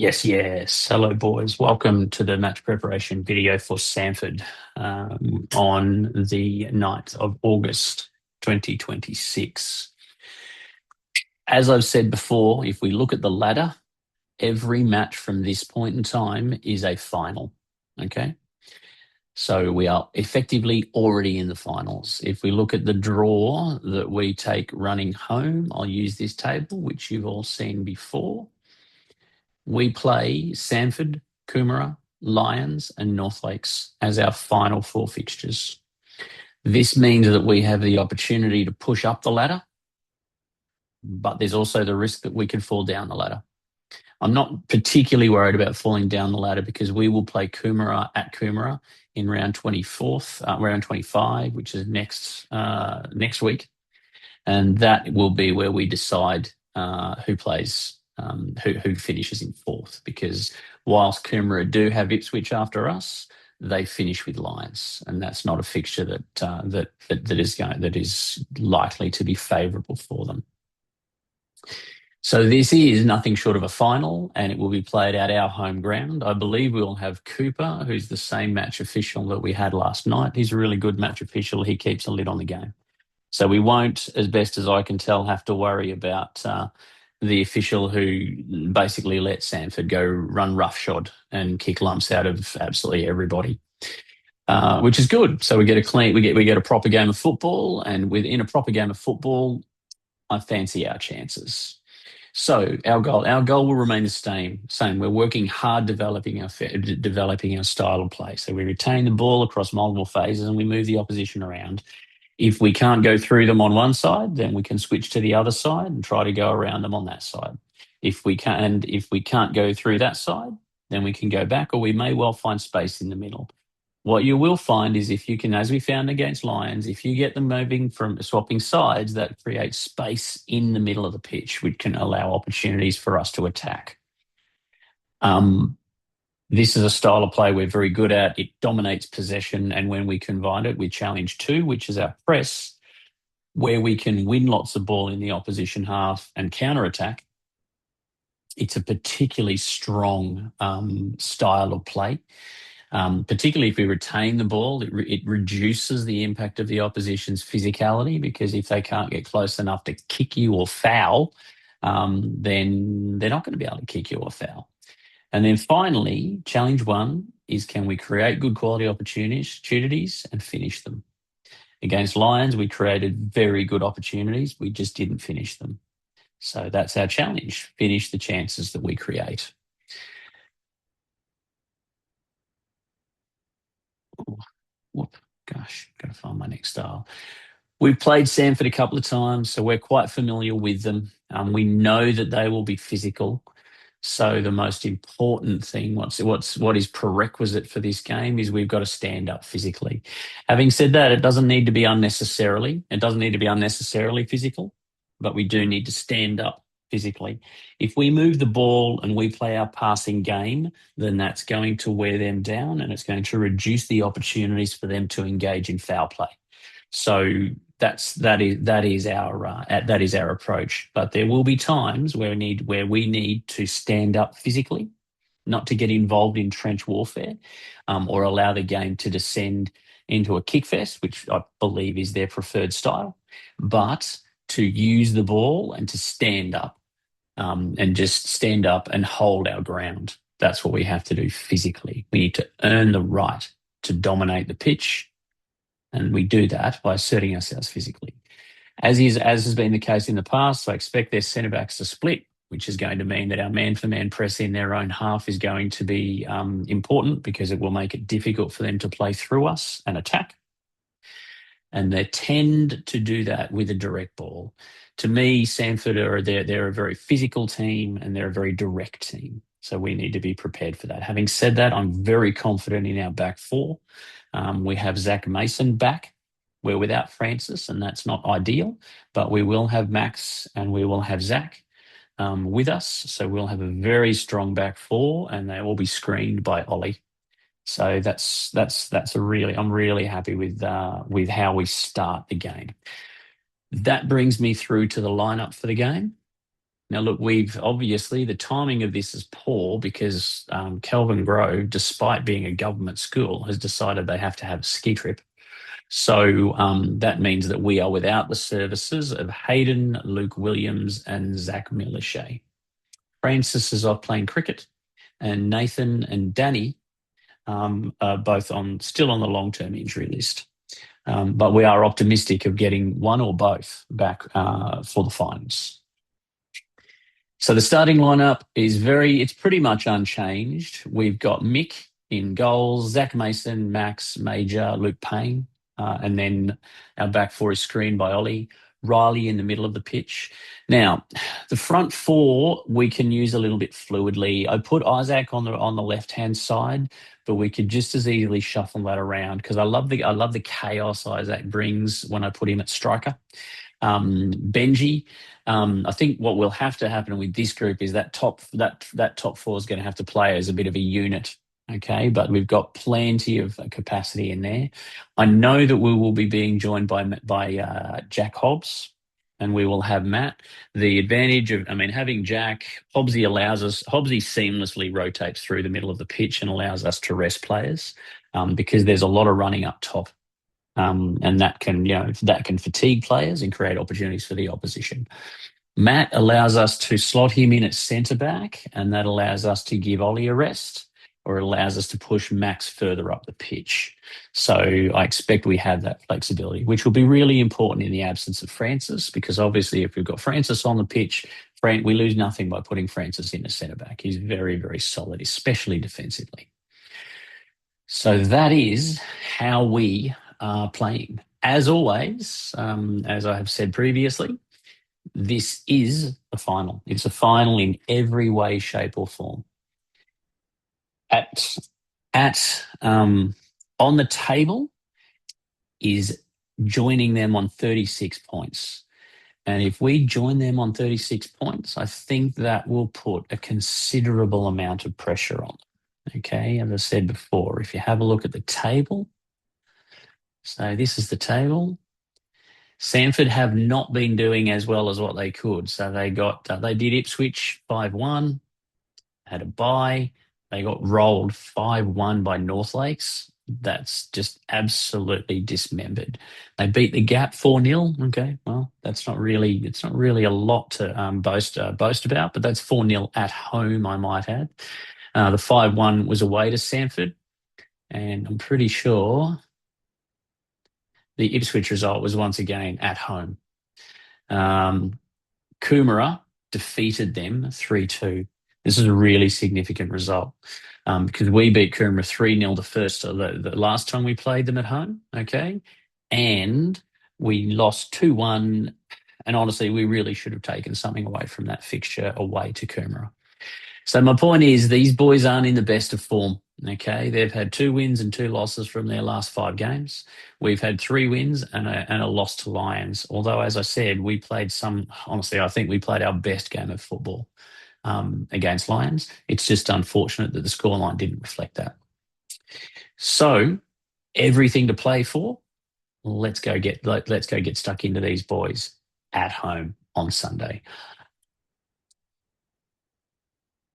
Yes, yes. Hello, boys. Welcome to the match preparation video for Samford on the 9th of August, 2026. As I've said before, if we look at the ladder, every match from this point in time is a final. Okay. So we are effectively already in the finals. If we look at the draw that we take running home, I'll use this table, which you've all seen before. We play Samford, Coomera, Lions, and North Lakes as our final four fixtures. This means that we have the opportunity to push up the ladder, but there's also the risk that we could fall down the ladder. I'm not particularly worried about falling down the ladder because we will play Coomera at Coomera in round 25, which is next week, and that will be where we decide who plays, who finishes in fourth. Because whilst Coomera do have Ipswich after us, they finish with Lions, and that's not a fixture that is likely to be favourable for them. So this is nothing short of a final, and it will be played at our home ground. I believe we'll have Cooper, who's the same match official that we had last night. He's a really good match official. He keeps a lid on the game. So we won't, as best as I can tell, have to worry about the official who basically let Samford go run roughshod and kick lumps out of absolutely everybody, which is good. So we get a proper game of football, and within a proper game of football, I fancy our chances. So our goal will remain the same. We're working hard developing our style of play. So we retain the ball across multiple phases and we move the opposition around. If we can't go through them on one side, then we can switch to the other side and try to go around them on that side. If we can't go through that side, then we can go back, or we may well find space in the middle. What you will find is if you can, as we found against Lions, if you get them moving from swapping sides, that creates space in the middle of the pitch, which can allow opportunities for us to attack. This is a style of play we're very good at. It dominates possession, and when we combine it with challenge 2, which is our press, where we can win lots of ball in the opposition half and counter-attack, it's a particularly strong style of play. Particularly if we retain the ball, it reduces the impact of the opposition's physicality, because if they can't get close enough to kick you or foul, then they're not going to be able to kick you or foul. And then finally, challenge 1 is, can we create good quality opportunities and finish them? Against Lions, we created very good opportunities. We just didn't finish them. So that's our challenge: finish the chances that we create. Gosh, got to find my next style. We've played Samford a couple of times, so we're quite familiar with them. We know that they will be physical. So the most important thing, what is prerequisite for this game, is we've got to stand up physically. Having said that, it doesn't need to be unnecessarily physical, but we do need to stand up physically. If we move the ball and we play our passing game, then that's going to wear them down, and it's going to reduce the opportunities for them to engage in foul play. So that is our approach. But there will be times where we need to stand up physically, not to get involved in trench warfare, or allow the game to descend into a kick fest, which I believe is their preferred style, but to use the ball and to stand up, and just stand up and hold our ground. That's what we have to do physically. We need to earn the right to dominate the pitch, and we do that by asserting ourselves physically. As has been the case in the past, I expect their centre-backs to split, which is going to mean that our man-for-man press in their own half is going to be important, because it will make it difficult for them to play through us and attack. And they tend to do that with a direct ball. To me, Samford they're a very physical team, and they're a very direct team. So we need to be prepared for that. Having said that, I'm very confident in our back four. We have Zach Mason back. We're without Francis, and that's not ideal, but we will have Max and we will have Zach with us. So we'll have a very strong back four, and they will be screened by Ollie. So I'm really happy with how we start the game. That brings me through to the lineup for the game. Now, look, we've obviously the timing of this is poor because Kelvin Grove, despite being a government school, has decided they have to have a ski trip. So that means that we are without the services of Hayden, Luke Williams, and Zach Millichet. Francis is off playing cricket, and Nathan and Danny are both still on the long-term injury list. But we are optimistic of getting one or both back for the finals. So the starting lineup it's pretty much unchanged. We've got Mick in goals, Zach Mason, Max, Major, Luke Payne, and then our back four is screened by Ollie, Riley in the middle of the pitch. Now, the front four we can use a little bit fluidly. I put Isaac on the left hand side, but we could just as easily shuffle that around because I love the chaos Isaac brings when I put him at striker. Benji, I think what will have to happen with this group is that top four is going to have to play as a bit of a unit. Okay, but we've got plenty of capacity in there. I know that we will be being joined by Jack Hobbs, and we will have Matt. The advantage of, having Jack Hobbsy seamlessly rotates through the middle of the pitch and allows us to rest players because there's a lot of running up top. And that can fatigue players and create opportunities for the opposition. Matt allows us to slot him in at centre back, and that allows us to give Ollie a rest, or it allows us to push Max further up the pitch. So I expect we have that flexibility, which will be really important in the absence of Francis, because obviously if we've got Francis on the pitch, we lose nothing by putting Francis in as centre back. He's very, very solid, especially defensively. So that is how we are playing. As always, as I have said previously, this is a final. It's a final in every way, shape, or form. On the table is joining them on 36 points. And if we join them on 36 points, I think that will put a considerable amount of pressure on them. Okay, as I said before, if you have a look at the table, so this is the table. Samford have not been doing as well as what they could. So they did Ipswich 5-1, had a bye. They got rolled 5-1 by North Lakes. That's just absolutely dismembered. They beat the Gap 4-0. Okay, well, it's not really a lot to boast about, but that's 4-0 at home, I might add. The 5-1 was away to Samford, and I'm pretty sure the Ipswich result was once again at home. Coomera defeated them 3-2. This is a really significant result because we beat Coomera 3-0 the last time we played them at home, okay? And we lost 2-1, and honestly, we really should have taken something away from that fixture away to Coomera. So my point is these boys aren't in the best of form, okay? They've had 2 wins and 2 losses from their last 5 games. We've had 3 wins and a loss to Lions. Although, as I said, honestly, I think we played our best game of football against Lions. It's just unfortunate that the scoreline didn't reflect that. So everything to play for. Let's go get stuck into these boys at home on Sunday.